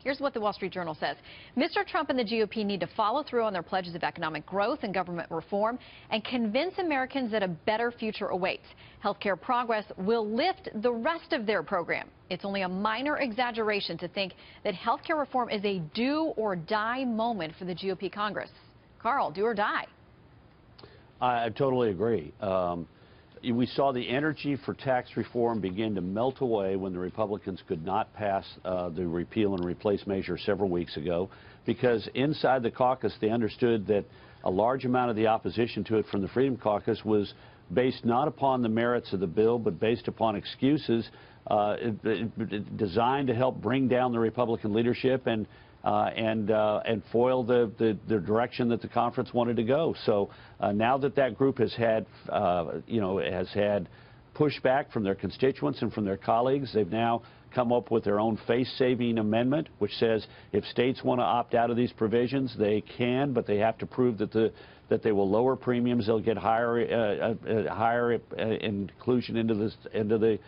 Here's what the Wall Street Journal says. Mr. Trump and the GOP need to follow through on their pledges of economic growth and government reform and convince Americans that a better future awaits. Healthcare progress will lift the rest of their program. It's only a minor exaggeration to think that healthcare reform is a do or die moment for the GOP Congress. Carl, do or die? I totally agree. We saw the energy for tax reform begin to melt away when the Republicans could not pass the repeal and replace measure several weeks ago, because inside the caucus they understood that a large amount of the opposition to it from the Freedom Caucus was based not upon the merits of the bill, but based upon excuses designed to help bring down the Republican leadership and foil the direction that the conference wanted to go. So now that group has had, has had pushback from their constituents and from their colleagues, they've now come up with their own face-saving amendment, which says if states want to opt out of these provisions, they can, but they have to prove that they will lower premiums, they'll get higher inclusion into the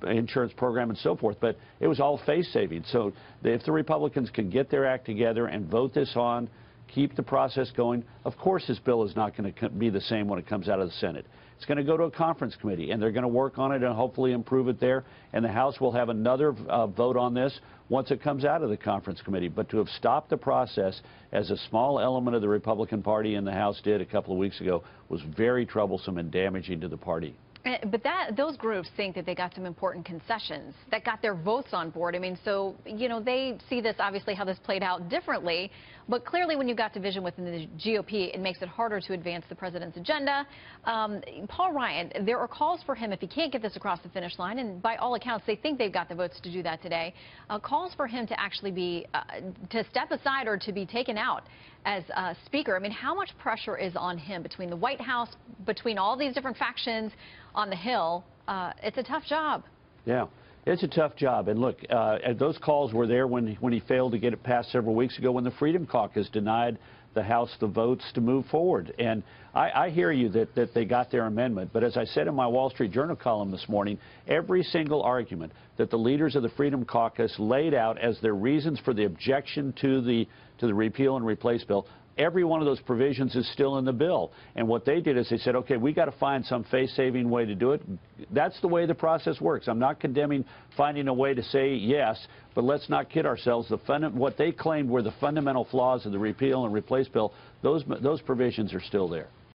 insurance program and so forth. But it was all face saving. So if the Republicans can get their act together and vote this on, keep the process going, of course this bill is not going to be the same when it comes out of the Senate. It's going to go to a conference committee, and they're going to work on it and hopefully improve it there. And the House will have another vote on this once it comes out of the conference committee. But to have stopped the process, as a small element of the Republican Party in the House did a couple of weeks ago, was very troublesome and damaging to the party. But those groups think that they got some important concessions that got their votes on board. I mean, so, they see this, obviously, how this played out differently. But clearly, when you've got division within the GOP, it makes it harder to advance the president's agenda. Paul Ryan, there are calls for him, if he can't get this across the finish line, and by all accounts, they think they've got the votes to do that today, calls for him to actually be, to step aside or to be taken out as Speaker. I mean, how much pressure is on him between the White House, between all these different factions on the Hill? It's a tough job. Yeah, it's a tough job. And look, those calls were there when he failed to get it passed several weeks ago, when the Freedom Caucus denied the House the votes to move forward. And I hear you that they got their amendment. But as I said in my Wall Street Journal column this morning, every single argument that the leaders of the Freedom Caucus laid out as their reasons for the objection to the repeal and replace bill, every one of those provisions is still in the bill. And what they did is they said, okay, we got to find some face-saving way to do it. That's the way the process works. I'm not condemning finding a way to say yes, but let's not kid ourselves. What they claimed were the fundamental flaws of the repeal and replace bill, those provisions are still there.